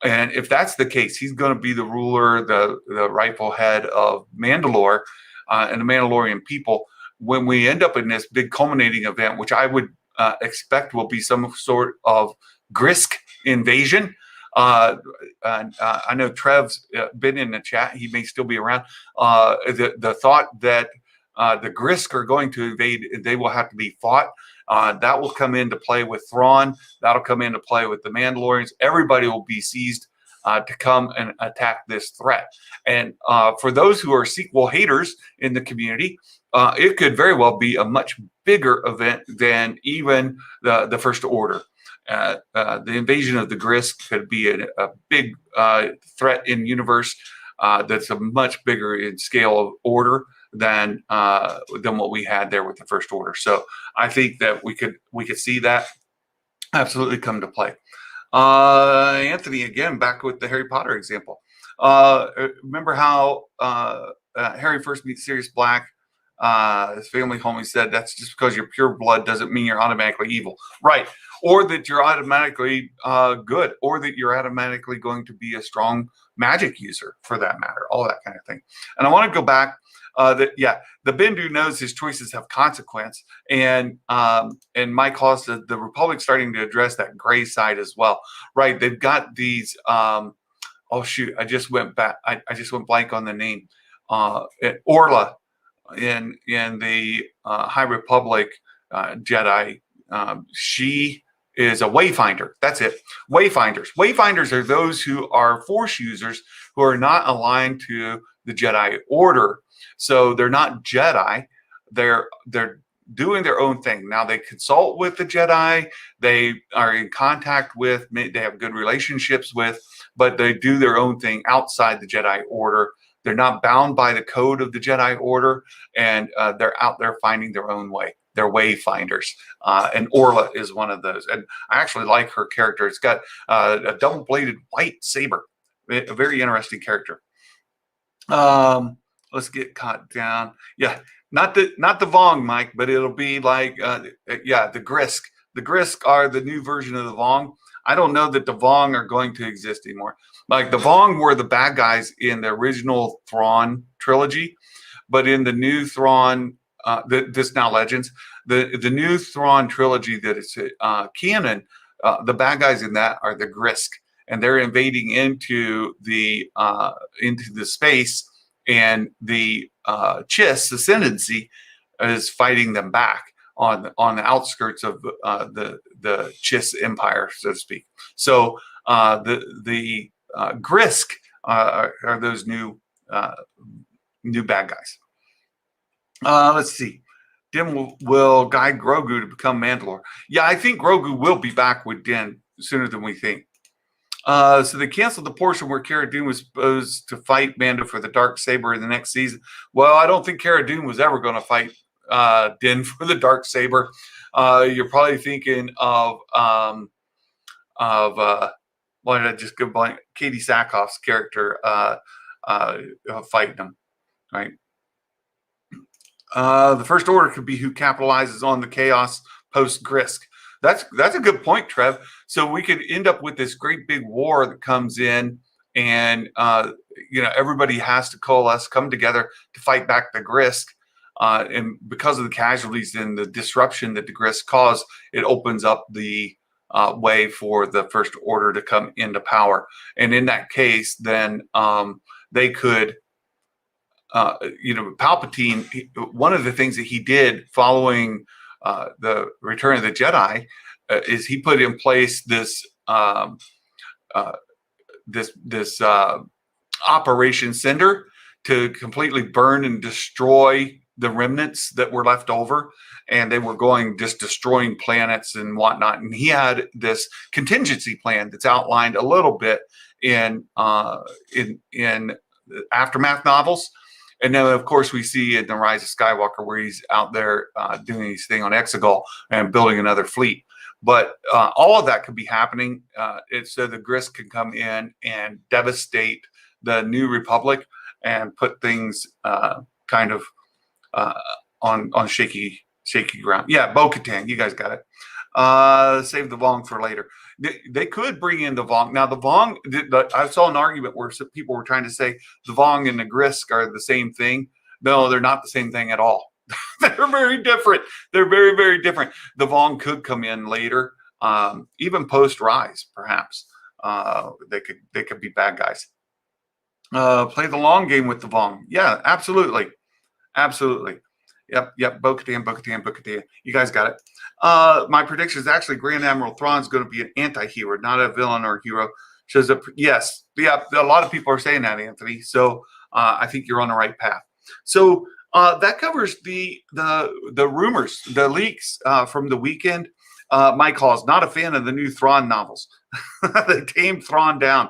And if that's the case, he's going to be the ruler, the rightful head of Mandalore and the Mandalorian people. When we end up in this big culminating event, which I would expect will be some sort of Grisk invasion. I know Trev's been in the chat. He may still be around. The thought that the Grisk are going to invade, they will have to be fought. That will come into play with Thrawn. That'll come into play with the Mandalorians. Everybody will be seized to come and attack this threat. And for those who are sequel haters in the community, it could very well be a much bigger event than even the First Order. The invasion of the Grisk could be a big threat in universe that's a much bigger in scale of order than what we had there with the First Order. So I think that we could see that absolutely come to play. Anthony, again, back with the Harry Potter example. Remember how Harry first meets Sirius Black? His family homie said that's just because you're pure blood doesn't mean you're automatically evil, right? Or that you're automatically good, or that you're automatically going to be a strong magic user, for that matter, all that kind of thing. And I want to go back. The Bendu knows his choices have consequence, and Mike Hall said the Republic's starting to address that gray side as well, right? They've got these. Oh shoot! I just went back. I just went blank on the name. Orla in the High Republic Jedi. She is a wayfinder. That's it. Wayfinders. Wayfinders are those who are Force users who are not aligned to the Jedi Order. So they're not Jedi. They're doing their own thing. Now they consult with the Jedi. They are in contact with. They have good relationships with, but they do their own thing outside the Jedi Order. They're not bound by the code of the Jedi Order, and they're out there finding their own way. They're wayfinders, and Orla is one of those. And I actually like her character. It's got a double-bladed white saber, a very interesting character. Let's get caught down. Yeah, not the Vong, Mike, but it'll be like the Grisk. The Grisk are the new version of the Vong. I don't know that the Vong are going to exist anymore. Like the Vong were the bad guys in the original Thrawn trilogy, but in the new Thrawn, this now Legends, the new Thrawn trilogy that is canon, the bad guys in that are the Grisk, and they're invading into the space, and the Chiss Ascendancy is fighting them back on the outskirts of the Chiss Empire, so to speak. So the Grisk are those new bad guys. Let's see. Din will guide Grogu to become Mandalore. Yeah, I think Grogu will be back with Din sooner than we think. So they canceled the portion where Cara Dune was supposed to fight Mando for the dark saber in the next season. Well, I don't think Cara Dune was ever going to fight Din for the dark saber. You're probably thinking of why did I just go blank? Katie Sackhoff's character fighting him, right? The First Order could be who capitalizes on the chaos post Grisk. That's a good point, Trev. So we could end up with this great big war that comes in, and everybody has to coalesce, come together to fight back the Grisk. And because of the casualties and the disruption that the Grisk cause, it opens up the way for the First Order to come into power. And in that case, then they could Palpatine, one of the things that he did following the Return of the Jedi is he put in place this this Operation Cinder to completely burn and destroy the remnants that were left over, and they were going just destroying planets and whatnot. And he had this contingency plan that's outlined a little bit in Aftermath novels. And then, of course, we see in The Rise of Skywalker where he's out there doing his thing on Exegol and building another fleet. But all of that could be happening. So the Gris can come in and devastate the New Republic and put things kind of on shaky ground. Yeah, Bo-Katan, you guys got it. Save the Vong for later. They could bring in the Vong. Now, the Vong, I saw an argument where some people were trying to say the Vong and the Grisk are the same thing. No, they're not the same thing at all. They're very different. They're very, very different. The Vong could come in later, even post-Rise, perhaps. They could be bad guys. Play the long game with the Vong. Yeah, absolutely. Absolutely. Yep. Bo-Katan. You guys got it. My prediction is actually Grand Admiral Thrawn is going to be an anti-hero, not a villain or hero. Shows up. Yes. Yeah. A lot of people are saying that, Anthony. So I think you're on the right path. So that covers the rumors, the leaks from the weekend. Mike Hall's not a fan of the new Thrawn novels. They tamed Thrawn down.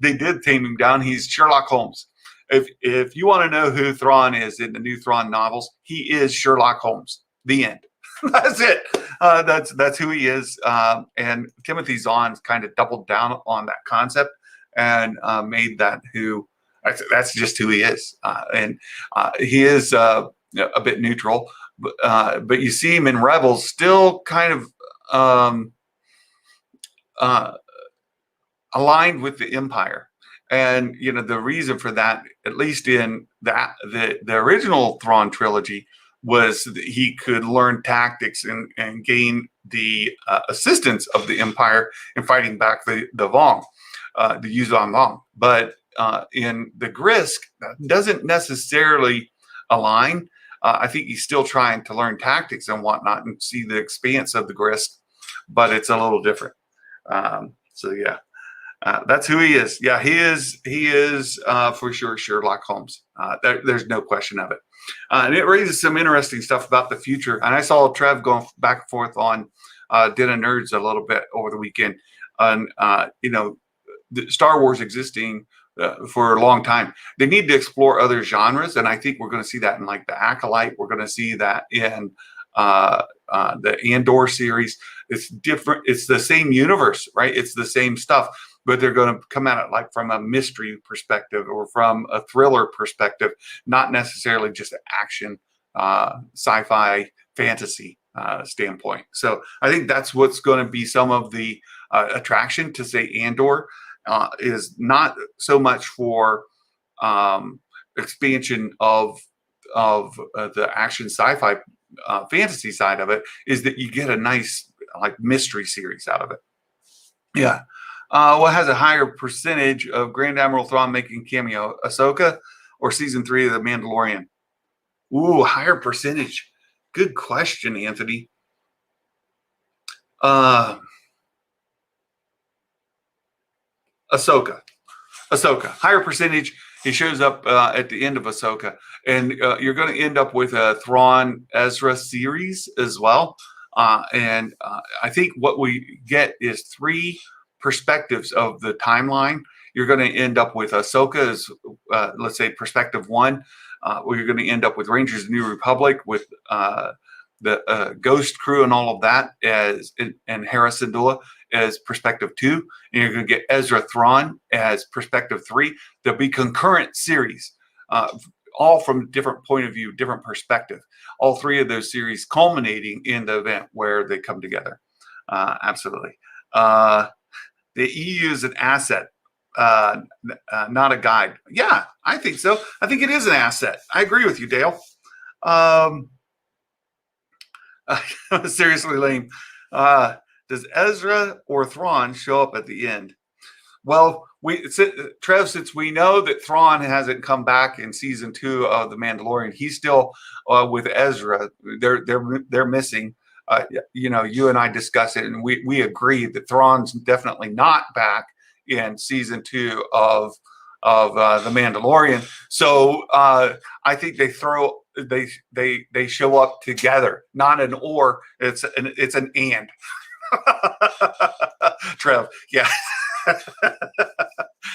They did tame him down. He's Sherlock Holmes. If you want to know who Thrawn is in the new Thrawn novels, he is Sherlock Holmes. The end. That's it. That's who he is. And Timothy Zahn kind of doubled down on that concept and made that who. That's just who he is. And he is a bit neutral, but you see him in Rebels still kind of aligned with the Empire. And, the reason for that, at least in the original Thrawn trilogy, was that he could learn tactics and gain the assistance of the Empire in fighting back the Vong, the Yuzhan Vong. But in the Grisk, that doesn't necessarily align. I think he's still trying to learn tactics and whatnot and see the expanse of the Grisk, but it's a little different. So, yeah. That's who he is. Yeah, he is for sure Sherlock Holmes. There's no question of it. And it raises some interesting stuff about the future. And I saw Trev going back and forth on Den of Nerds a little bit over the weekend on, the Star Wars existing for a long time. They need to explore other genres. And I think we're going to see that in like the Acolyte. We're going to see that in the Andor series. It's different. It's the same universe, right? It's the same stuff. But they're going to come at it like from a mystery perspective or from a thriller perspective, not necessarily just an action, sci-fi, fantasy standpoint. So I think that's what's going to be some of the attraction to, say, Andor is not so much for expansion of the action sci-fi fantasy side of it, is that you get a nice like mystery series out of it. Yeah. What has a higher percentage of Grand Admiral Thrawn making cameo, Ahsoka or season 3 of The Mandalorian? Ooh, higher percentage. Good question, Anthony. Ahsoka. Higher percentage. He shows up at the end of Ahsoka. And you're going to end up with a Thrawn Ezra series as well. And I think what we get is 3 perspectives of the timeline. You're going to end up with Ahsoka as, let's say, perspective 1. Where you're going to end up with Rangers of the New Republic with the Ghost crew and all of that and Hera Syndulla as perspective 2. And you're going to get Ezra Thrawn as perspective 3. There'll be concurrent series, all from a different point of view, different perspective. All 3 of those series culminating in the event where they come together. Absolutely. The EU is an asset, not a guide. Yeah, I think so. I think it is an asset. I agree with you, Dale. Seriously, lame. Does Ezra or Thrawn show up at the end? Well, Trev, since we know that Thrawn hasn't come back in season 2 of The Mandalorian, he's still with Ezra. They're missing. You and I discussed it, and we agree that Thrawn's definitely not back in season 2 of The Mandalorian. So I think they show up together, not an or. It's an and. Trev, yeah.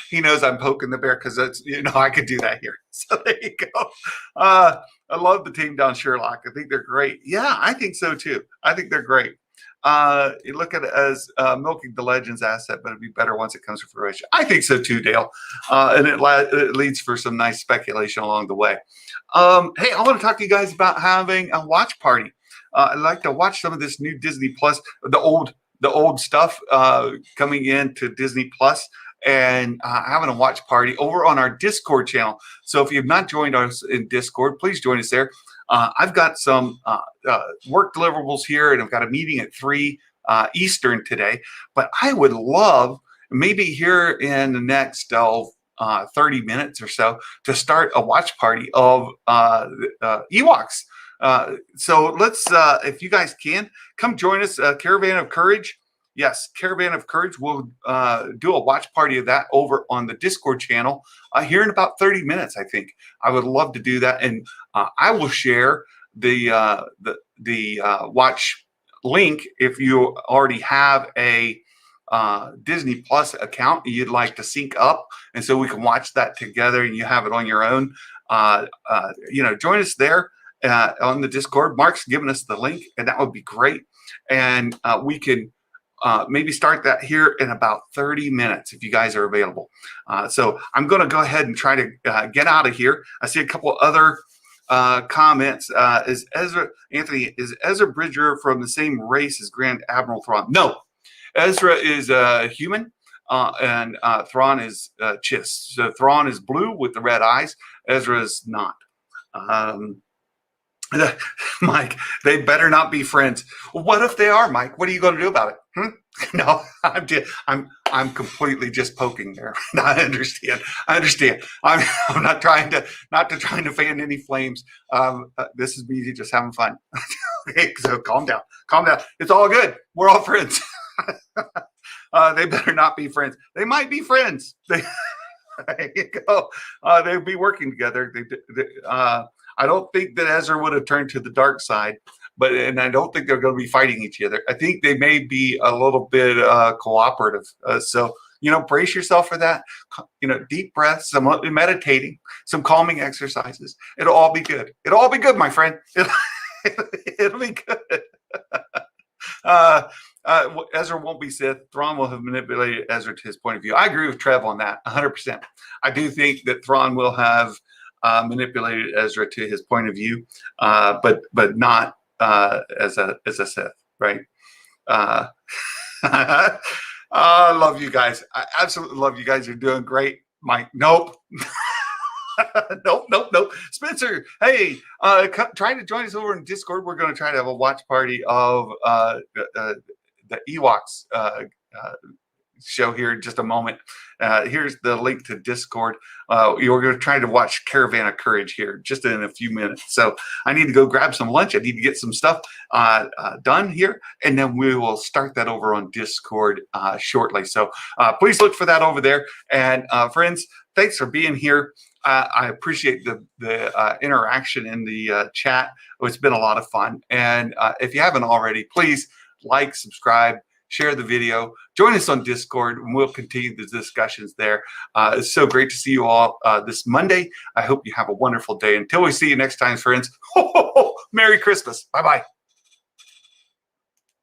He knows I'm poking the bear because I could do that here. So there you go. I love the team down Sherlock. I think they're great. Yeah, I think so too. I think they're great. You look at it as milking the Legends asset, but it'd be better once it comes to fruition. I think so too, Dale. And it leads for some nice speculation along the way. Hey, I want to talk to you guys about having a watch party. I'd like to watch some of this new Disney Plus, the old stuff coming into Disney Plus, and having a watch party over on our Discord channel. So if you've not joined us in Discord, please join us there. I've got some work deliverables here, and I've got a meeting at 3 Eastern today. But I would love, maybe here in the next 30 minutes or so, to start a watch party of Ewoks. So let's, if you guys can, come join us, Caravan of Courage. Yes, Caravan of Courage. We'll do a watch party of that over on the Discord channel here in about 30 minutes, I think. I would love to do that. And I will share the watch link if you already have a Disney Plus account you'd like to sync up. And so we can watch that together and you have it on your own. Join us there on the Discord. Mark's given us the link, and that would be great. And we can maybe start that here in about 30 minutes if you guys are available. So I'm going to go ahead and try to get out of here. I see a couple other comments. Is Ezra Bridger from the same race as Grand Admiral Thrawn? No, Ezra is human, and Thrawn is Chiss. So Thrawn is blue with the red eyes. Ezra is not. Mike, they better not be friends. Well, what if they are, Mike? What are you going to do about it? No, I'm completely just poking there. I understand. I'm not trying to fan any flames. This is me just having fun. Okay, so calm down. It's all good. We're all friends. They better not be friends. They might be friends. There you go. They'll be working together. I don't think that Ezra would have turned to the dark side, and I don't think they're going to be fighting each other. I think they may be a little bit cooperative. So, brace yourself for that. Deep breaths, some meditating, some calming exercises. It'll all be good. It'll all be good, my friend. It'll be good. Ezra won't be Sith. Thrawn will have manipulated Ezra to his point of view. I agree with Trev on that 100%. I do think that Thrawn will have manipulated Ezra to his point of view, but not as a Sith, right? I love you guys. I absolutely love you guys. You're doing great. Mike, nope. Nope. Spencer, hey, trying to join us over in Discord. We're going to try to have a watch party of the Ewoks show here in just a moment. Here's the link to Discord. You're going to try to watch Caravan of Courage here just in a few minutes. So I need to go grab some lunch. I need to get some stuff done here, and then we will start that over on Discord shortly. So please look for that over there. And friends, thanks for being here. I appreciate the interaction in the chat. It's been a lot of fun. And if you haven't already, please like, subscribe, share the video, join us on Discord, and we'll continue the discussions there. It's so great to see you all this Monday. I hope you have a wonderful day. Until we see you next time, friends, Merry Christmas. Bye-bye.